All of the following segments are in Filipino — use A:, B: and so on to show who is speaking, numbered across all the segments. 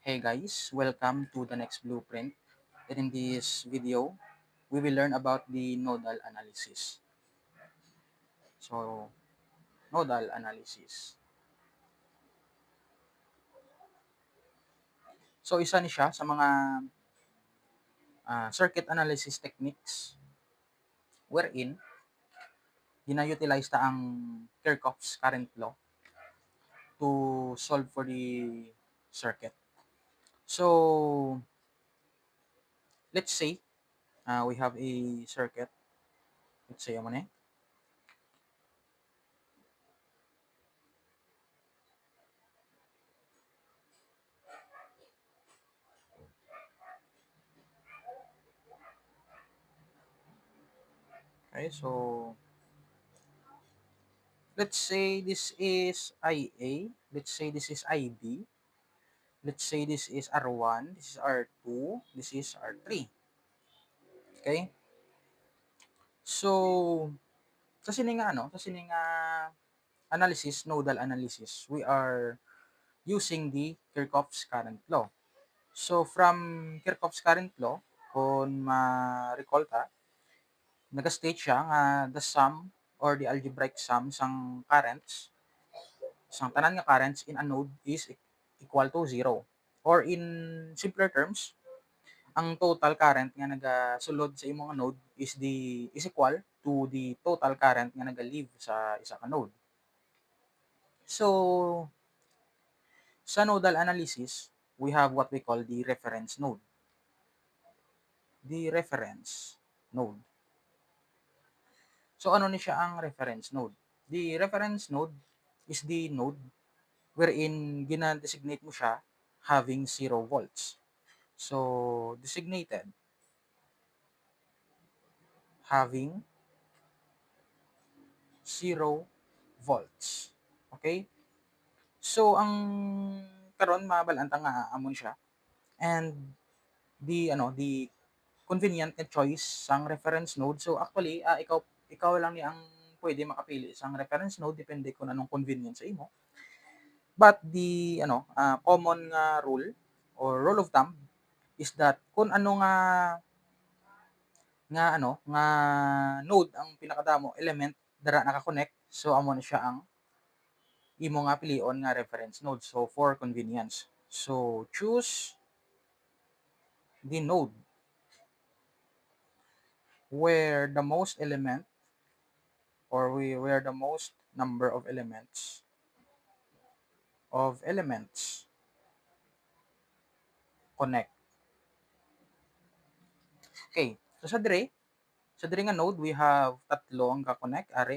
A: Hey guys, welcome to the next blueprint. And in this video, we will learn about the nodal analysis. So, nodal analysis. So, isa ni siya sa mga circuit analysis techniques wherein gina-utilize ta ang Kirchhoff's current law to solve for the circuit. So, let's say we have a circuit. Let's say ano Okay, so let's say this is IA. Let's say this is IB. Let's say this is R1, this is R2, this is R3. Okay? So, sa sininga analysis, nodal analysis, we are using the Kirchhoff's current law. So, from Kirchhoff's current law, kung ma-recall ta, nag-state siya nga the sum or the algebraic sum sang currents, sang tanan nga currents in a node is equal to 0. Or in simpler terms, ang total current nga nagasulod sa imong node is equal to the total current nga naga-leave sa isa ka node. So, sa nodal analysis, we have what we call the reference node. The reference node. So, ano ni siya ang reference node? The reference node is the node wherein gina-designate mo siya having 0 volts. So, designated having 0 volts. Okay? So, ang karon mabalanta nga amon siya and the convenient na choice sang reference node. So, actually, ikaw lang ni ang pwede makapili sang reference node depende kung anong convenient sa imo. But the common rule or rule of thumb is that kung ano nga node ang pinakadamo element dara naka-connect, so amo na siya ang imo nga pilion nga reference node. So, for convenience. So, choose the node where the most element or where the most number of elements connect. Okay. So, sa dire nga node, we have tatlo ang ka-connect. Are.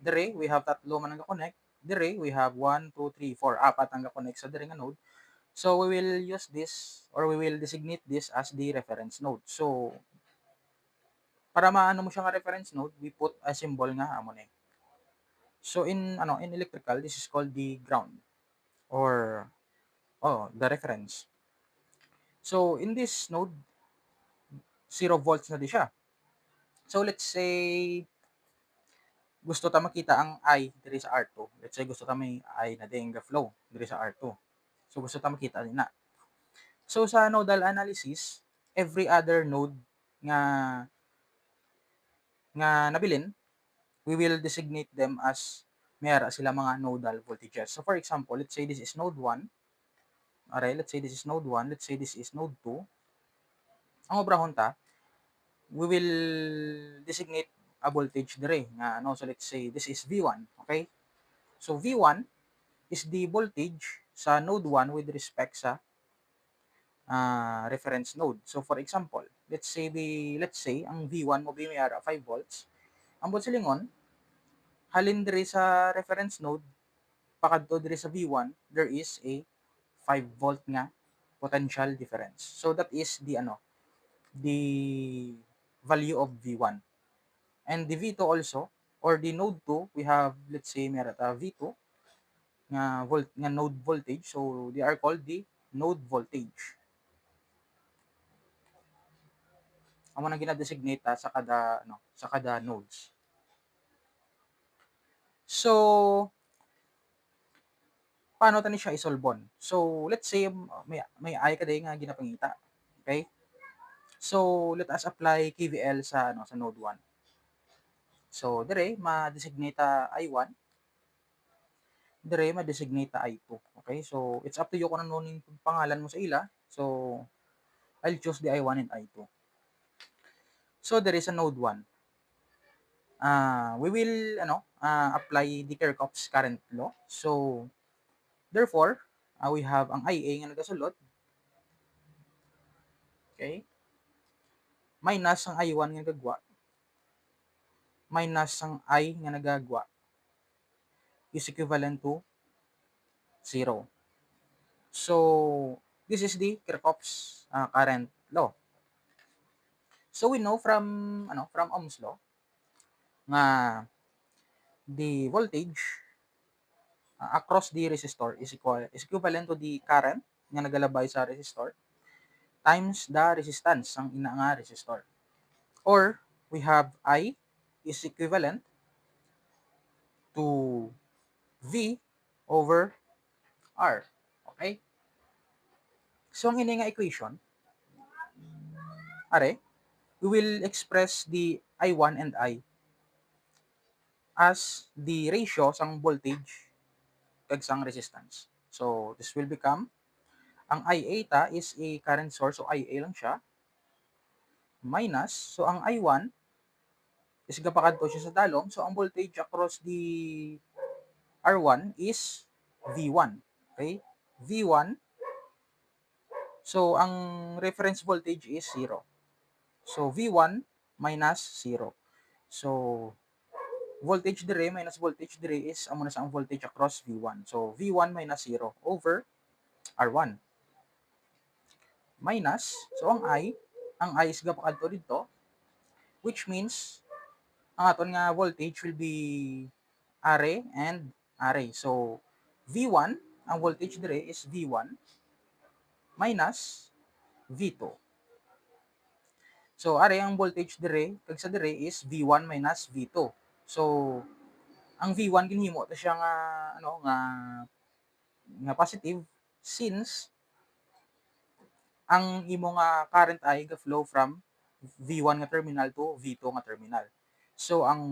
A: Dire, we have tatlo man ang ka-connect. Dire, we have 1, 2, 3, 4. Apat ang ka-connect sa dire nga node. So, we will use this or we will designate this as the reference node. So, para maano mo siya nga reference node, we put a symbol nga amo ni. So, in electrical, this is called the ground or the reference. So, in this node, 0 volts na di siya. So, let's say, gusto ta makita ang I diri sa R2. Let's say, gusto ta may I na ding flow diri sa R2. So, gusto ta makita din na. So, sa nodal analysis, every other node nga nabilin, we will designate them as mayara sila mga nodal voltages. So, for example, let's say this is node 1. Alright, let's say this is node 1. Let's say this is node 2. Ang obrahon ta, we will designate a voltage dire nga so let's say this is V1, okay? So V1 is the voltage sa node 1 with respect sa reference node. So for example, let's say ang V1 mo mayara 5 volts. Ang silingon halin dire sa reference node pakadto dire sa V1, there is a 5 volt nga potential difference. So that is the value of V1. And the V2 also, or the node 2, we have, let's say, meron V2 nga node voltage. So, they are called the node voltage. Amo na gina-designate sa kada nodes. So, paano tani siya isolbon? So, let's say may I ka day nga ginapangita. Okay? So, let us apply KVL sa node 1. So, dire ma-designate I1, dire ma-designate I2. Okay? So, it's up to you kung ano ning pangalan mo sa ila. So, I'll choose the I1 and I2. So, there is a node 1. We will apply the Kirchhoff's current law. So, therefore, we have ang IA nga nagasulod, okay? Minus ang I1 nga nagagwa, minus ang I nga nagagwa is equivalent to 0. So, this is the Kirchhoff's current law. So, we know from Ohm's law nga the voltage across the resistor is equivalent to the current nga nagalabay sa resistor times the resistance ang ina nga resistor. Or we have I is equivalent to V over R. Okay? So ang ini nga equation, are, we will express the I1 and I as the ratio sang voltage kag sang resistance. So this will become ang IA ta is a current source, so IA lang siya, minus, so ang I1 is gapakadto siya sa dalom, so ang voltage across the R1 is V1. Okay? V1, so ang reference voltage is 0. So V1 minus 0. So voltage dire minus voltage dire is amo na sa ang voltage across V1. So V1 minus 0 over R1. Minus, so ang I is gapakadto dito, which means ang aton nga voltage will be are and are. So V1, ang voltage dire is V1 minus V2. So are ang voltage dire kag sa dire is V1 minus V2. So ang V1 ginhimo ta siya nga positive since ang imo nga current ay ga flow from V1 nga terminal to V2 nga terminal. So ang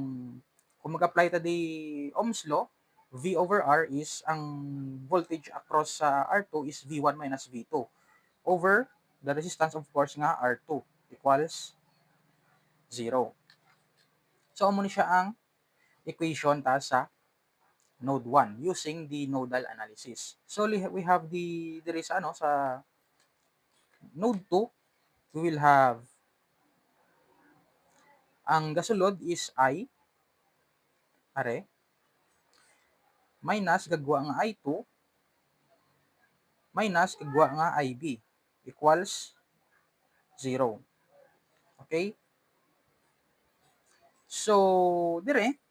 A: kung mag-apply ta di Ohm's law, V over R is ang voltage across sa R2 is V1 minus V2 over the resistance of course nga R2 equals 0. So amo ni siya ang equation ta sa node 1 using the nodal analysis. So we have there is sa node 2, we will have ang gasulod is I, are, minus gagwa nga I2, minus gagwa nga IB, equals 0. Okay? So, dire,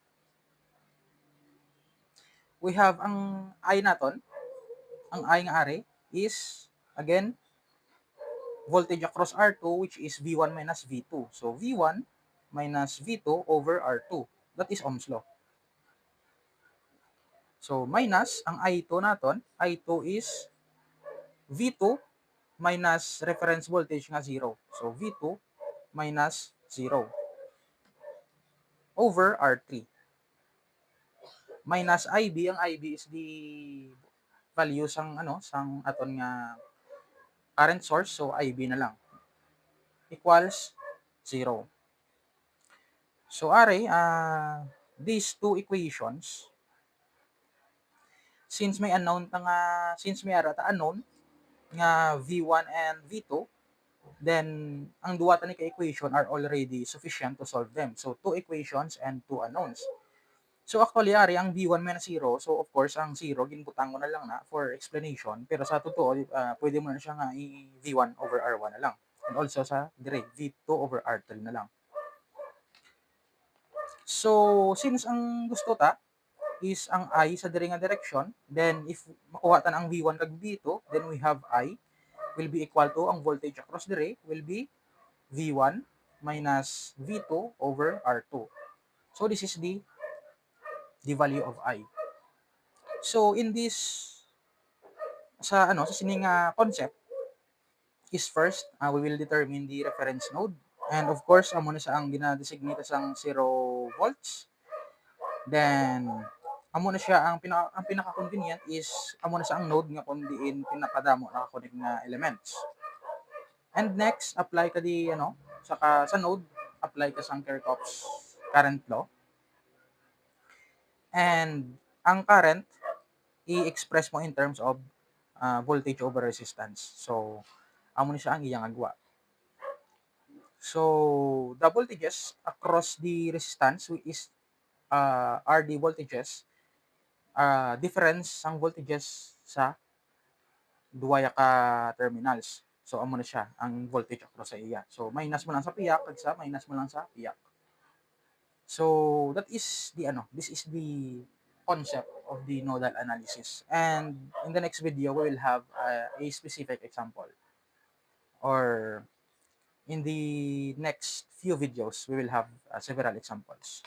A: we have ang I naton, ang I nga are, is, again, voltage across R2, which is V1 minus V2. So, V1 minus V2 over R2. That is Ohm's law. So, minus, ang I2 naton, I2 is V2 minus reference voltage nga 0. So, V2 minus 0 over R3. Minus IB, ang IB is the value sang sang aton nga current source, so IB na lang. Equals 0. So, are, these two equations, since may unknown since may ara ta unknown nga V1 and V2, then ang duwa ta ni ka equation are already sufficient to solve them. So, two equations and two unknowns. So, actually, ari ang V1 minus 0, so of course, ang 0, ginbutang mo na lang na for explanation. Pero sa totoo, pwede mo na siya nga V1 over R1 na lang. And also sa dire, V2 over R3 na lang. So, since ang gusto ta is ang I sa dire nga direction, then if makuha ta ang V1 kag V2, then we have I will be equal to ang voltage across dire will be V1 minus V2 over R2. So, this is the value of I. So, in this sa sining concept is first, we will determine the reference node. And of course, amo na siya ang gina-designate sang 0 volts. Then, amo na siya ang pinaka-convenient is amo na siya ang node nga kung diin pinakadamo nakakonek nga elements. And next, apply ka di saka sa node, apply ka sang Kirchhoff's current law. And ang current i-express mo in terms of voltage over resistance. So, amo ni siya ang iyang agwa. So, the voltages across the resistance is are the voltages difference ang voltages sa duwaya ka terminals. So, amo na siya ang voltage across sa iya. So, minus mo lang sa piyak, kag sa minus mo lang sa piyak. So, this is the concept of the nodal analysis. And in the next video, we will have a specific example. Or in the next few videos, we will have several examples.